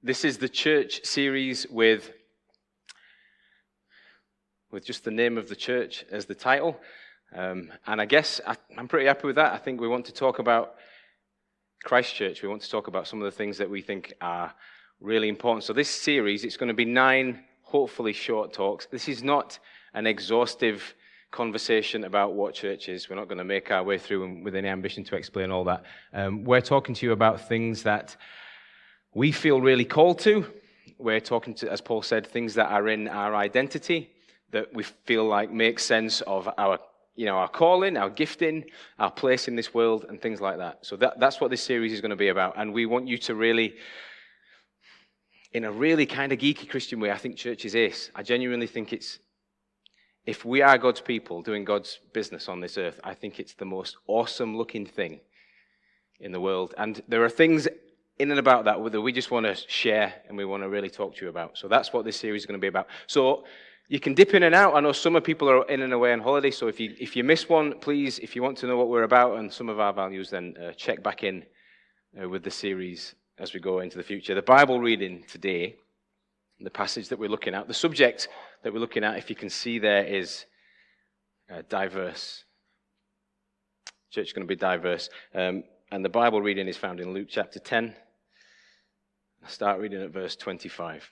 This is the church series with just the name of the church as the title. And I guess I'm pretty happy with that. I think we want to talk about Christchurch. We want to talk about some of the things that we think are really important. So this series, it's going to be 9, hopefully short talks. This is not an exhaustive conversation about what church is. We're not going to make our way through with any ambition to explain all that. We're talking to you about things that we feel really called to. We're talking to, as Paul said, things that are in our identity, that we feel like make sense of our calling, our gifting, our place in this world, and things like that. So that's what this series is going to be about. And we want you to really, in a really kind of geeky Christian way, I think church is ace. I genuinely think if we are God's people doing God's business on this earth, I think it's the most awesome looking thing in the world. And there are things in and about that we just want to share and we want to really talk to you about. So that's what this series is going to be about. So you can dip in and out. I know some people are in and away on holiday, so if you miss one, please, if you want to know what we're about and some of our values, then check back in with the series as we go into the future. The Bible reading today, the passage that we're looking at, the subject that we're looking at, if you can see there, is diverse. Church is going to be diverse. And the Bible reading is found in Luke chapter 10. I'll start reading at verse 25.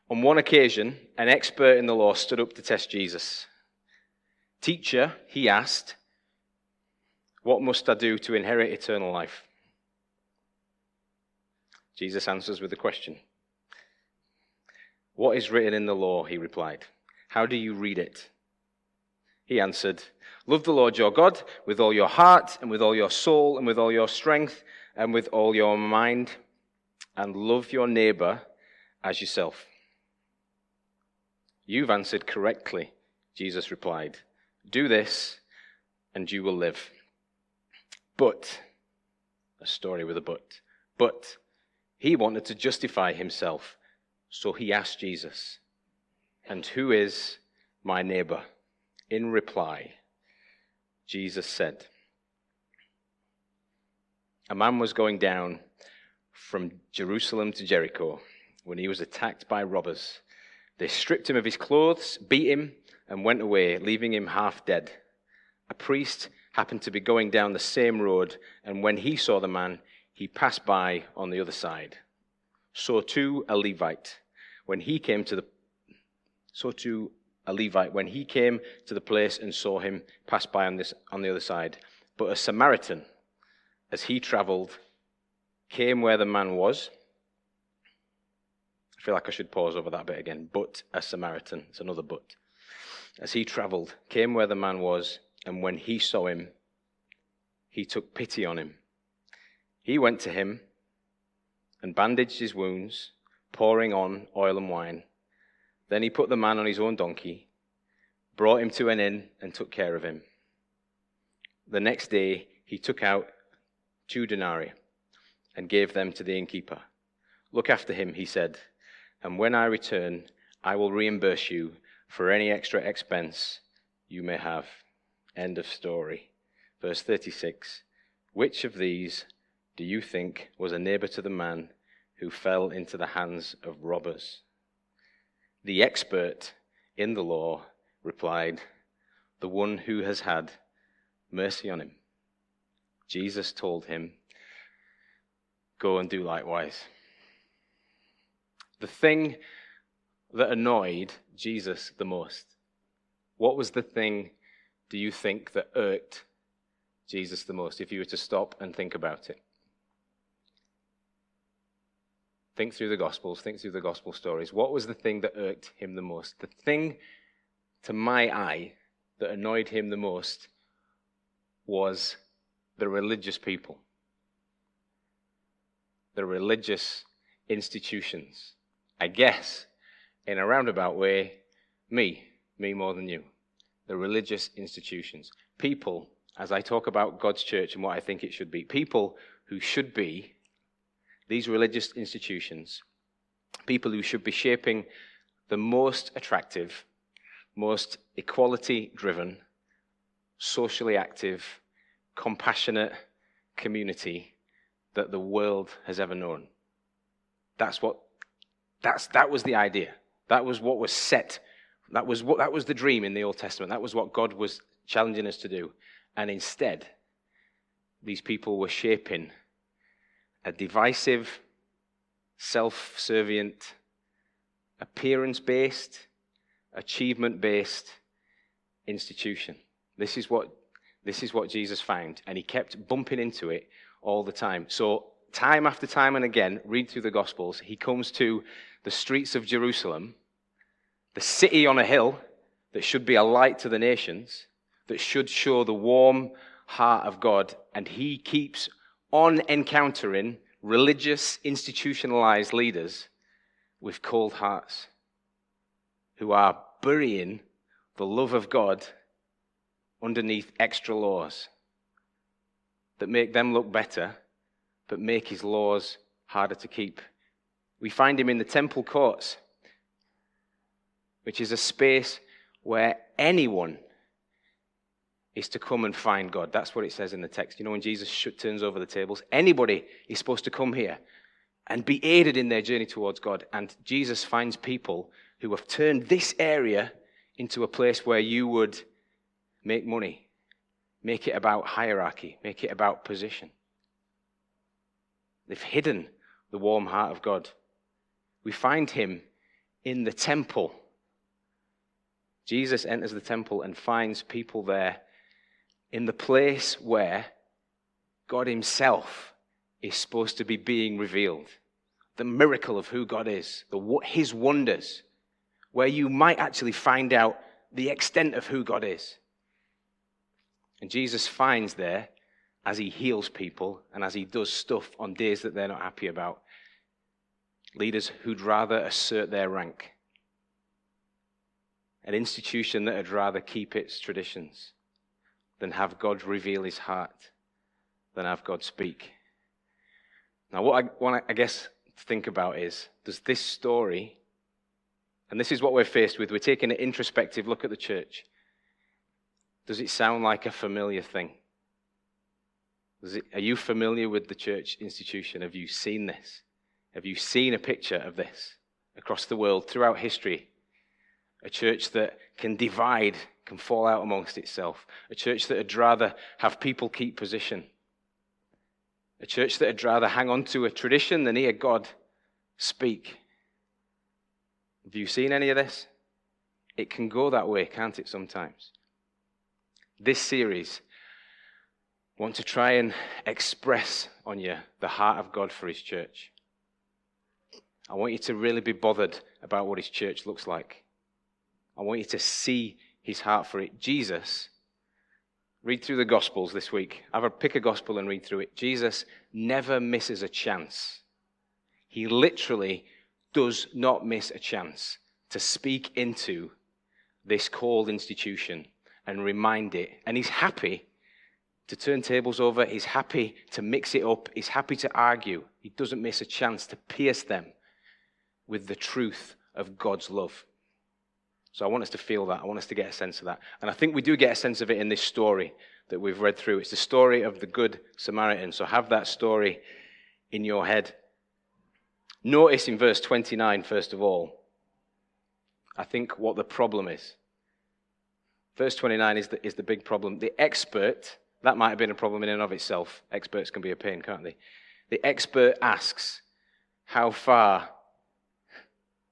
On one occasion, an expert in the law stood up to test Jesus. "Teacher," he asked, "what must I do to inherit eternal life?" Jesus answers with a question. "What is written in the law?" he replied. "How do you read it?" He answered, "Love the Lord your God with all your heart and with all your soul and with all your strength and with all your mind, and love your neighbor as yourself." "You've answered correctly," Jesus replied. "Do this and you will live." But, a story with a but he wanted to justify himself, so he asked Jesus, "And who is my neighbor?" In reply, Jesus said, "A man was going down from Jerusalem to Jericho when he was attacked by robbers. They stripped him of his clothes, beat him, and went away, leaving him half dead. A priest happened to be going down the same road, and when he saw the man, he passed by on the other side. So too a Levite, when he came to the place and saw him, passed by on the other side. But a Samaritan, as he traveled, came where the man was." I feel like I should pause over that bit again. But a Samaritan, it's another but. "As he traveled, came where the man was, and when he saw him, he took pity on him. He went to him and bandaged his wounds, pouring on oil and wine. Then he put the man on his own donkey, brought him to an inn, and took care of him. The next day he took out 2 denarii and gave them to the innkeeper. 'Look after him,' he said, 'and when I return, I will reimburse you for any extra expense you may have.'" End of story. Verse 36. "Which of these do you think was a neighbor to the man who fell into the hands of robbers?" The expert in the law replied, "The one who has had mercy on him." Jesus told him, "Go and do likewise." The thing that annoyed Jesus the most, what was the thing, do you think, that irked Jesus the most, if you were to stop and think about it? Think through the Gospels, think through the Gospel stories. What was the thing that irked him the most? The thing, to my eye, that annoyed him the most was the religious people, the religious institutions. I guess, in a roundabout way, me more than you. The religious institutions. People, as I talk about God's church and what I think it should be, people who should be these religious institutions, people who should be shaping the most attractive, most equality-driven, socially active, compassionate community that the world has ever known. That was the idea. That was what was set. That was the dream in the Old Testament. That was what God was challenging us to do. And instead, these people were shaping a divisive, self-servient, appearance-based, achievement-based institution. This is what Jesus found, and he kept bumping into it all the time. So time after time and again, read through the Gospels, he comes to the streets of Jerusalem, the city on a hill that should be a light to the nations, that should show the warm heart of God, and he keeps on encountering religious, institutionalized leaders with cold hearts who are burying the love of God underneath extra laws that make them look better, but make his laws harder to keep. We find him in the temple courts, which is a space where anyone is to come and find God. That's what it says in the text. You know, when Jesus turns over the tables, anybody is supposed to come here and be aided in their journey towards God. And Jesus finds people who have turned this area into a place where you would make money, make it about hierarchy, make it about position. They've hidden the warm heart of God. We find him in the temple. Jesus enters the temple and finds people there in the place where God himself is supposed to be being revealed. The miracle of who God is, his wonders, where you might actually find out the extent of who God is. And Jesus finds there, as he heals people and as he does stuff on days that they're not happy about, leaders who'd rather assert their rank. An institution that would rather keep its traditions than have God reveal his heart, than have God speak. Now, what I want to, to think about is, does this story, and this is what we're faced with, we're taking an introspective look at the church. Does it sound like a familiar thing? Are you familiar with the church institution? Have you seen this? Have you seen a picture of this across the world, throughout history? A church that can divide, can fall out amongst itself. A church that would rather have people keep position. A church that would rather hang on to a tradition than hear God speak. Have you seen any of this? It can go that way, can't it, sometimes? This series, I want to try and express on you the heart of God for his church. I want you to really be bothered about what his church looks like. I want you to see his heart for it. Jesus, read through the Gospels this week. Pick a Gospel and read through it. Jesus never misses a chance. He literally does not miss a chance to speak into this cold institution and remind it. And he's happy to turn tables over. He's happy to mix it up. He's happy to argue. He doesn't miss a chance to pierce them with the truth of God's love. So I want us to feel that. I want us to get a sense of that. And I think we do get a sense of it in this story that we've read through. It's the story of the Good Samaritan. So have that story in your head. Notice in verse 29, first of all, I think what the problem is. Verse 29 is the big problem. The expert, that might have been a problem in and of itself. Experts can be a pain, can't they? The expert asks, how far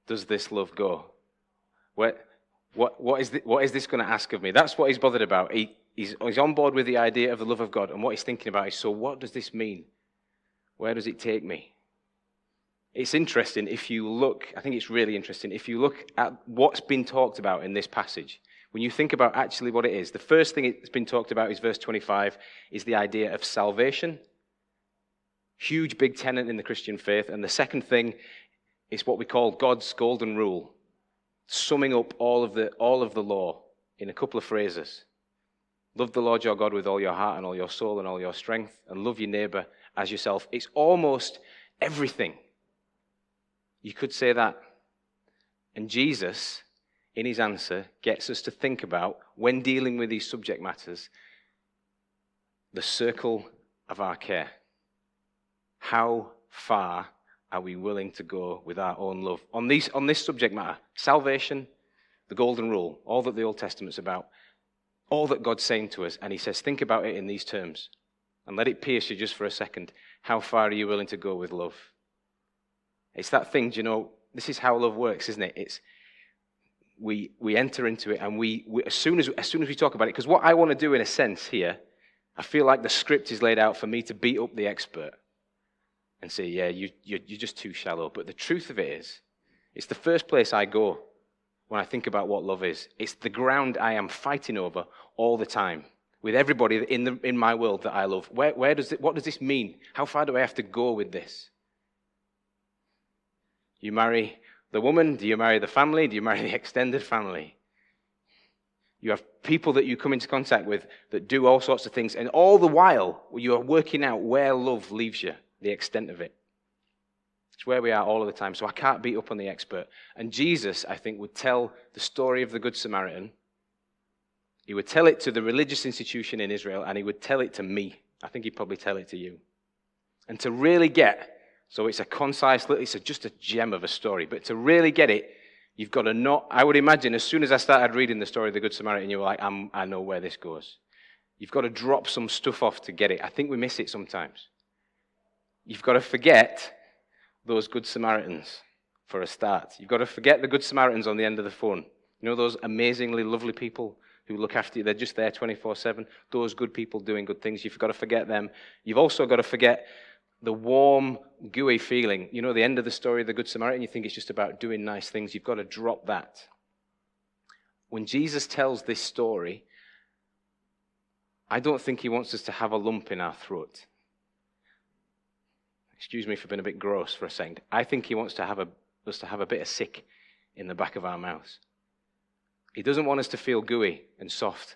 does this love go? What is this going to ask of me? That's what he's bothered about. He's on board with the idea of the love of God, and what he's thinking about is, so what does this mean? Where does it take me? It's interesting if you look, I think it's really interesting, if you look at what's been talked about in this passage, when you think about actually what it is, the first thing that's been talked about is verse 25, is the idea of salvation. Huge big tenet in the Christian faith. And the second thing is what we call God's golden rule, summing up all of the law in a couple of phrases. Love the Lord your God with all your heart and all your soul and all your strength, and love your neighbor as yourself. It's almost everything. You could say that. And Jesus, in his answer, gets us to think about, when dealing with these subject matters, the circle of our care. how far are we willing to go with our own love? On this subject matter, salvation, the golden rule, all that the Old Testament's about, all that God's saying to us, and he says, think about it in these terms, and let it pierce you just for a second. How far are you willing to go with love? It's that thing, this is how love works, isn't it? It's we enter into it, and we as soon as we talk about it, because what I want to do in a sense here, I feel like the script is laid out for me to beat up the expert and say, yeah, you're just too shallow. But the truth of it is, it's the first place I go when I think about what love is. It's the ground I am fighting over all the time with everybody in my world that I love. What does this mean? How far do I have to go with this? You marry the woman, do you marry the family? Do you marry the extended family? You have people that you come into contact with that do all sorts of things, and all the while you are working out where love leaves you, the extent of it. It's where we are all of the time, so I can't beat up on the expert. And Jesus, I think, would tell the story of the Good Samaritan. He would tell it to the religious institution in Israel, and he would tell it to me. I think he'd probably tell it to you. And to really get, so it's a concise, it's just a gem of a story, but to really get it, you've got to not, I would imagine as soon as I started reading the story of the Good Samaritan, you were like, I know where this goes. You've got to drop some stuff off to get it. I think we miss it sometimes. You've got to forget those Good Samaritans for a start. You've got to forget the Good Samaritans on the end of the phone. You know those amazingly lovely people who look after you, they're just there 24/7, those good people doing good things. You've got to forget them. You've also got to forget the warm, gooey feeling. You know, the end of the story of the Good Samaritan, you think it's just about doing nice things. You've got to drop that. When Jesus tells this story, I don't think he wants us to have a lump in our throat. Excuse me for being a bit gross for a second. I think he wants us to have a bit of sick in the back of our mouths. He doesn't want us to feel gooey and soft,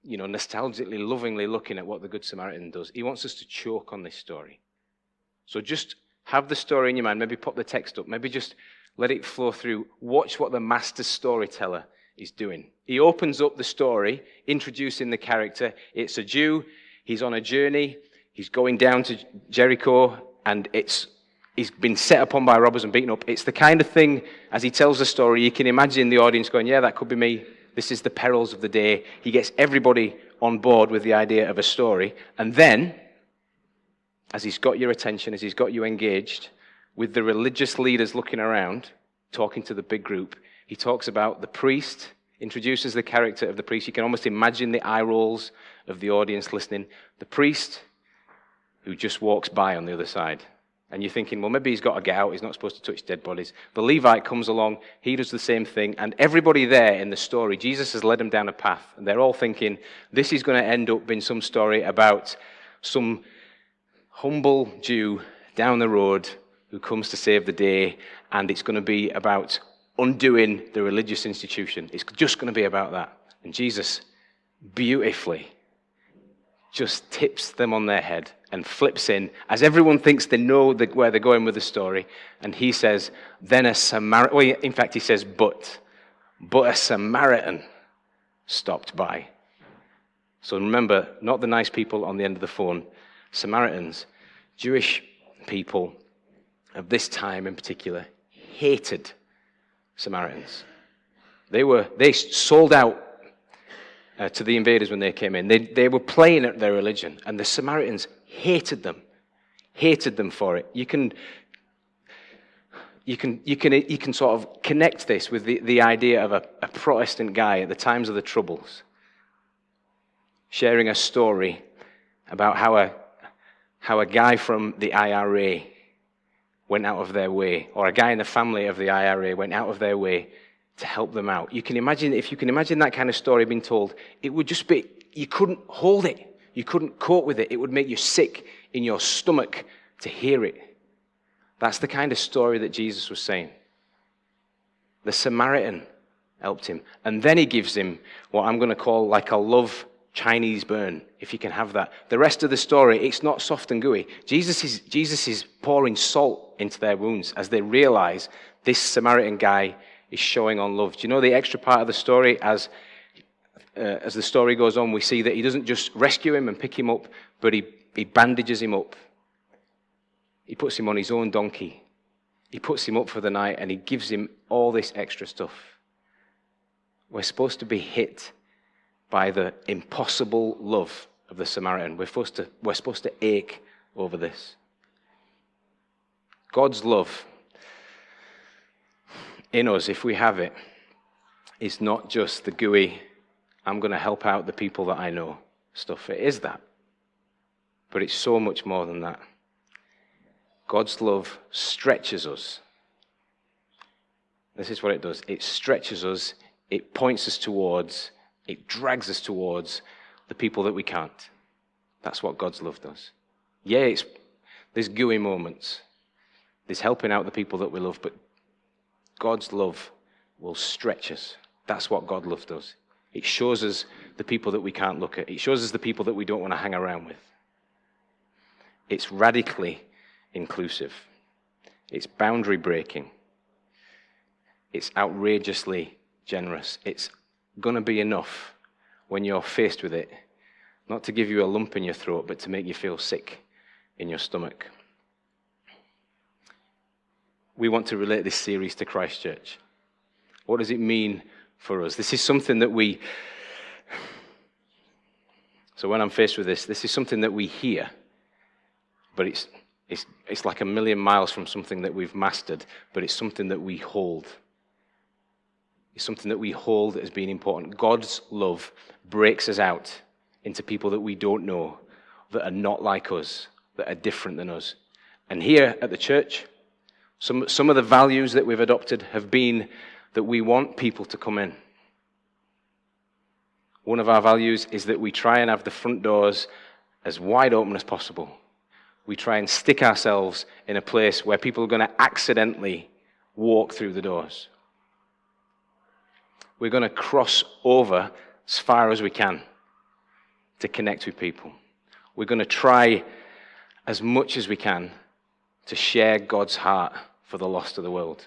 nostalgically, lovingly looking at what the Good Samaritan does. He wants us to choke on this story. So just have the story in your mind. Maybe pop the text up. Maybe just let it flow through. Watch what the master storyteller is doing. He opens up the story, introducing the character. It's a Jew. He's on a journey. He's going down to Jericho, and he's been set upon by robbers and beaten up. It's the kind of thing, as he tells the story, you can imagine the audience going, yeah, that could be me. This is the perils of the day. He gets everybody on board with the idea of a story. And then, as he's got your attention, as he's got you engaged, with the religious leaders looking around, talking to the big group, he talks about the priest, introduces the character of the priest. You can almost imagine the eye rolls of the audience listening. The priest who just walks by on the other side. And you're thinking, well, maybe he's got to get out. He's not supposed to touch dead bodies. The Levite comes along. He does the same thing. And everybody there in the story, Jesus has led them down a path. And they're all thinking, this is going to end up being some story about some humble Jew down the road who comes to save the day. And it's going to be about undoing the religious institution. It's just going to be about that. And Jesus beautifully just tips them on their head and flips in, as everyone thinks they know where they're going with the story. And he says, then a Samaritan, well, in fact, he says, but a Samaritan stopped by. So remember, not the nice people on the end of the phone, Samaritans, Jewish people of this time in particular, hated Samaritans. They sold out to the invaders when they came in. They were playing at their religion, and the Samaritans hated them for it. You can sort of connect this with the idea of a Protestant guy at the times of the Troubles, sharing a story about how a guy from the IRA went out of their way, or a guy in the family of the IRA went out of their way to help them out. If you can imagine that kind of story being told, it would just be, you couldn't hold it. You couldn't cope with it. It would make you sick in your stomach to hear it. That's the kind of story that Jesus was saying. The Samaritan helped him. And then he gives him what I'm going to call like a love Chinese burn, if you can have that. The rest of the story, it's not soft and gooey. Jesus is pouring salt into their wounds as they realize this Samaritan guy is showing on love. Do you know the extra part of the story? As the story goes on, we see that he doesn't just rescue him and pick him up, but he bandages him up. He puts him on his own donkey. He puts him up for the night, and he gives him all this extra stuff. We're supposed to be hit by the impossible love of the Samaritan. We're supposed to ache over this. God's love in us, if we have it, is not just the gooey, I'm going to help out the people that I know stuff. It is that. But it's so much more than that. God's love stretches us. This is what it does. It stretches us, it points us towards, it drags us towards the people that we can't. That's what God's love does. Yeah, there's gooey moments. There's helping out the people that we love, but God's love will stretch us. That's what God love does. It shows us the people that we can't look at. It shows us the people that we don't want to hang around with. It's radically inclusive. It's boundary breaking. It's outrageously generous. It's going to be enough when you're faced with it, not to give you a lump in your throat, but to make you feel sick in your stomach. We want to relate this series to Christchurch. What does it mean for us? This is something that so when I'm faced with this is something that we hear, but it's like a million miles from something that we've mastered, but it's something that we hold. It's something that we hold as being important. God's love breaks us out into people that we don't know, that are not like us, that are different than us. And here at the church, some of the values that we've adopted have been that we want people to come in. One of our values is that we try and have the front doors as wide open as possible. We try and stick ourselves in a place where people are going to accidentally walk through the doors. We're going to cross over as far as we can to connect with people. We're going to try as much as we can to share God's heart for the lost of the world.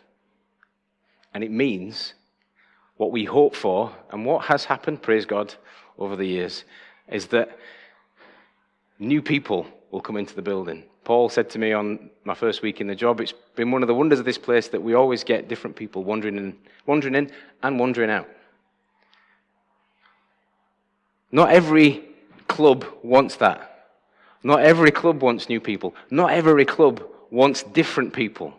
And it means what we hope for, and what has happened, praise God, over the years, is that new people will come into the building. Paul said to me on my first week in the job, it's been one of the wonders of this place that we always get different people wandering in and wandering out. Not every club wants that. Not every club wants new people. Not every club wants different people.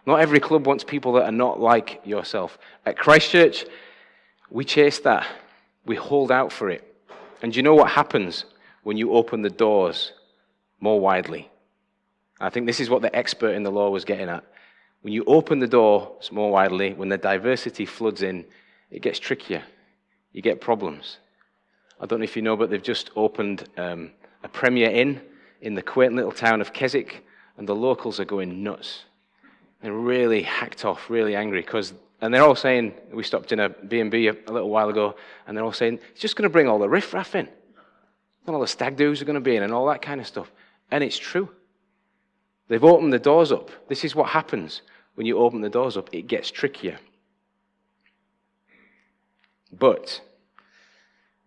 Not every club wants people that are not like yourself. At Christchurch, we chase that. We hold out for it. And do you know what happens when you open the doors more widely? I think this is what the expert in the law was getting at. When you open the doors more widely, when the diversity floods in, it gets trickier. You get problems. I don't know if you know, but they've just opened a Premier Inn in the quaint little town of Keswick, and the locals are going nuts. They're really hacked off, really angry, and they're all saying, we stopped in a B&B a little while ago, and they're all saying, it's just going to bring all the riffraff in. And all the stag doos are going to be in, and all that kind of stuff. And it's true. They've opened the doors up. This is what happens when you open the doors up. It gets trickier. But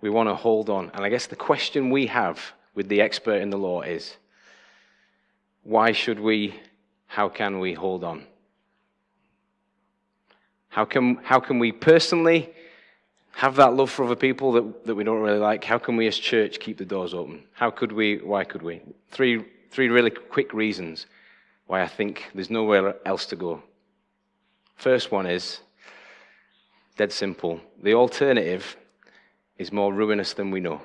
we want to hold on. And I guess the question we have with the expert in the law is, why should we, how can we hold on? How can we personally have that love for other people that we don't really like? How can we as church keep the doors open? How could we? Why could we? Three really quick reasons why I think there's nowhere else to go. First one is, dead simple, the alternative is more ruinous than we know.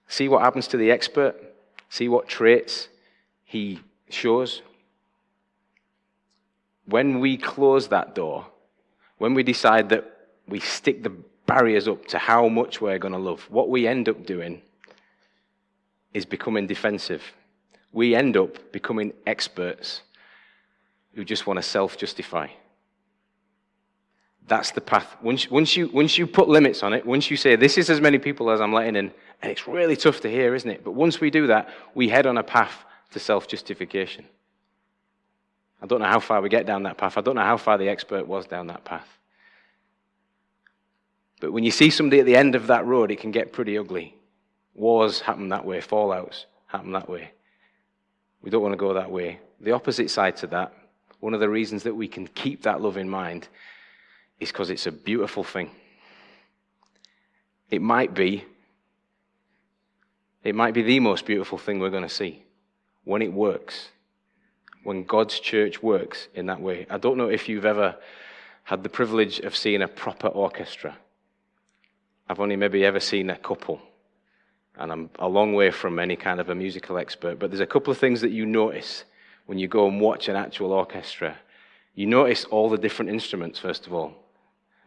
See what happens to the expert. See what traits he shows. When we close that door, when we decide that we stick the barriers up to how much we're going to love, what we end up doing is becoming defensive. We end up becoming experts who just want to self-justify. That's the path. Once you put limits on it, once you say, this is as many people as I'm letting in, and it's really tough to hear, isn't it? But once we do that, we head on a path to self-justification. I don't know how far we get down that path. I don't know how far the expert was down that path. But when you see somebody at the end of that road, it can get pretty ugly. Wars happen that way. Fallouts happen that way. We don't want to go that way. The opposite side to that, one of the reasons that we can keep that love in mind is because it's a beautiful thing. It might be the most beautiful thing we're going to see when it works, when God's church works in that way. I don't know if you've ever had the privilege of seeing a proper orchestra. I've only maybe ever seen a couple, and I'm a long way from any kind of a musical expert, but there's a couple of things that you notice when you go and watch an actual orchestra. You notice all the different instruments, first of all.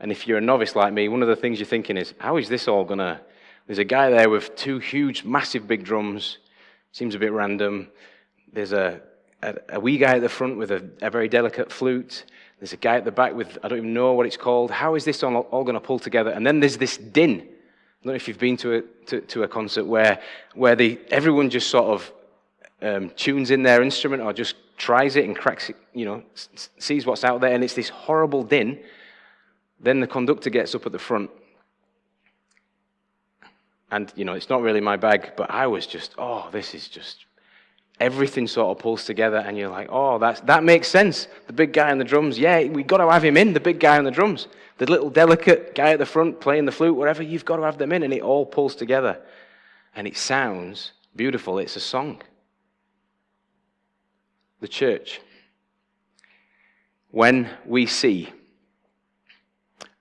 And if you're a novice like me, one of the things you're thinking is, how is this all going to... There's a guy there with two huge, massive big drums. Seems a bit random. There's a wee guy at the front with a very delicate flute. There's a guy at the back with, I don't even know what it's called. How is this all going to pull together? And then there's this din. I don't know if you've been to a concert where everyone just sort of tunes in their instrument or just tries it and cracks it, sees what's out there, and it's this horrible din. Then the conductor gets up at the front. And, it's not really my bag, but I was just, this is just, everything sort of pulls together, and you're like, that makes sense. The big guy on the drums, we got to have him in, the big guy on the drums. The little delicate guy at the front playing the flute, whatever, you've got to have them in, and it all pulls together. And it sounds beautiful. It's a song. The church. When we see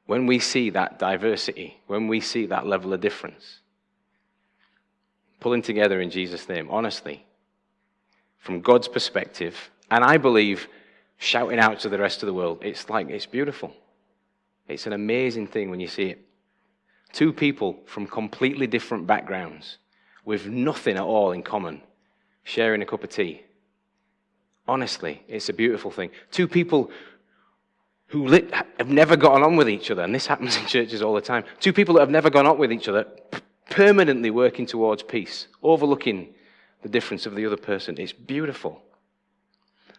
that diversity, when we see that level of difference, pulling together in Jesus' name, honestly, from God's perspective, and I believe shouting out to the rest of the world, it's beautiful. It's an amazing thing when you see it. Two people from completely different backgrounds with nothing at all in common, sharing a cup of tea. Honestly, it's a beautiful thing. Two people who have never gotten on with each other, and this happens in churches all the time. Two people that have never gone on with each other, permanently working towards peace, overlooking the difference of the other person. It's beautiful.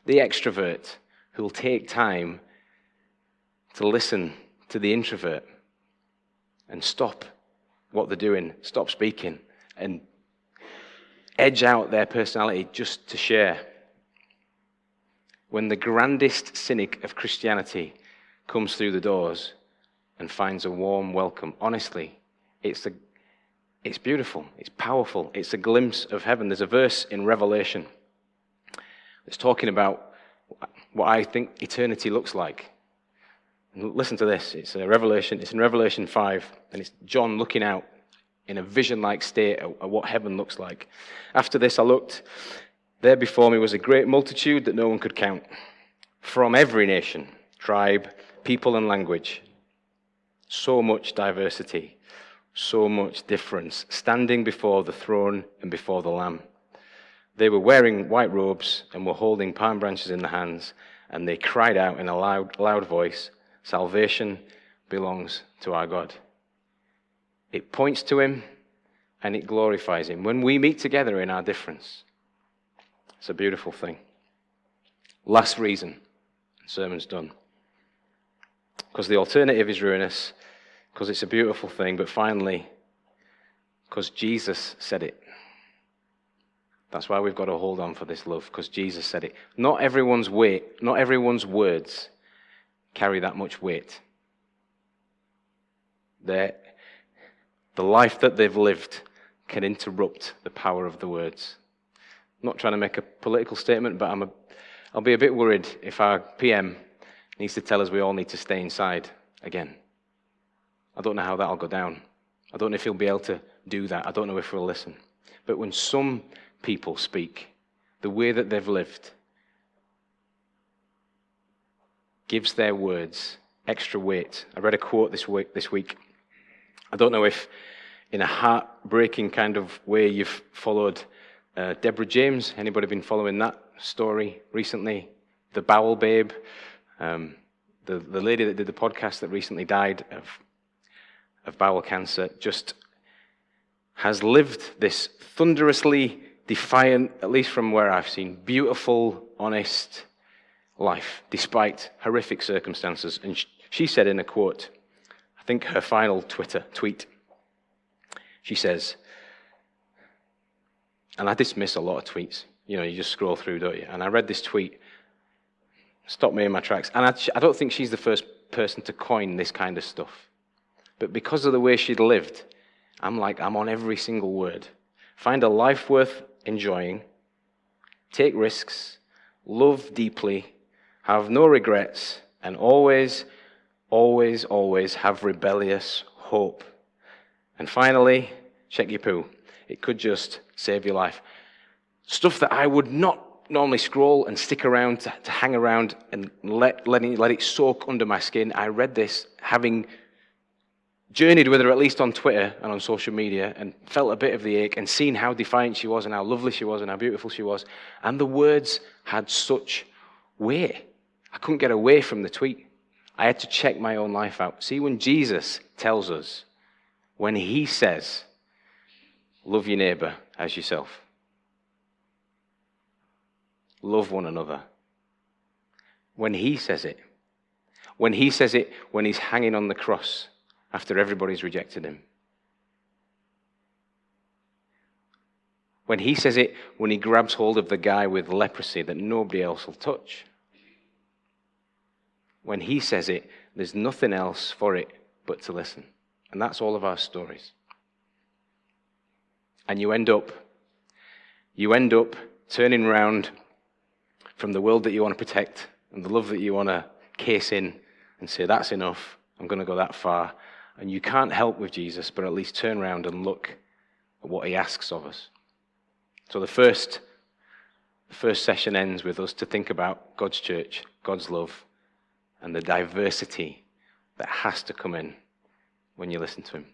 The extrovert who will take time to listen to the introvert and stop what they're doing, stop speaking, and edge out their personality just to share. When the grandest cynic of Christianity comes through the doors and finds a warm welcome, honestly, it's beautiful, it's powerful, it's a glimpse of heaven. There's a verse in Revelation that's talking about what I think eternity looks like. And listen to this, it's in Revelation 5, and it's John looking out in a vision-like state at what heaven looks like. After this I looked, there before me was a great multitude that no one could count, from every nation, tribe, people, and language. So much diversity, so much difference, standing before the throne and before the Lamb. They were wearing white robes and were holding palm branches in their hands, and they cried out in a loud voice, "Salvation belongs to our God." It points to him and it glorifies him. When we meet together in our difference, it's a beautiful thing. Last reason, sermon's done. Because the alternative is ruinous, because it's a beautiful thing, but finally, because Jesus said it. That's why we've got to hold on for this love, because Jesus said it. Not everyone's words carry that much weight. The life that they've lived can interrupt the power of the words. I'm not trying to make a political statement, but I'll be a bit worried if our PM needs to tell us we all need to stay inside again. I don't know how that'll go down. I don't know if he'll be able to do that. I don't know if we'll listen. But when some people speak, the way that they've lived gives their words extra weight. I read a quote this week. I don't know if in a heartbreaking kind of way you've followed Deborah James. Anybody been following that story recently? The bowel babe, the lady that did the podcast that recently died of bowel cancer, just has lived this thunderously defiant, at least from where I've seen, beautiful, honest life, despite horrific circumstances. And she said in a quote, I think her final tweet, she says, and I dismiss a lot of tweets. You just scroll through, don't you? And I read this tweet, stopped me in my tracks. And I don't think she's the first person to coin this kind of stuff. But because of the way she'd lived, I'm on every single word. Find a life worth enjoying, take risks, love deeply, have no regrets, and always, always, always have rebellious hope. And finally, check your poo. It could just save your life. Stuff that I would not normally scroll and stick around to hang around and let it soak under my skin. I read this having journeyed with her at least on Twitter and on social media and felt a bit of the ache and seen how defiant she was and how lovely she was and how beautiful she was. And the words had such weight. I couldn't get away from the tweet. I had to check my own life out. See, when Jesus tells us, when he says, love your neighbor as yourself, love one another, when he says it when he's hanging on the cross after everybody's rejected him, when he says it when he grabs hold of the guy with leprosy that nobody else will touch, when he says it, there's nothing else for it but to listen. And that's all of our stories. And you end up turning round from the world that you want to protect and the love that you want to case in and say, that's enough, I'm going to go that far. And you can't help with Jesus, but at least turn around and look at what he asks of us. So the first session ends with us to think about God's church, God's love, and the diversity that has to come in when you listen to him.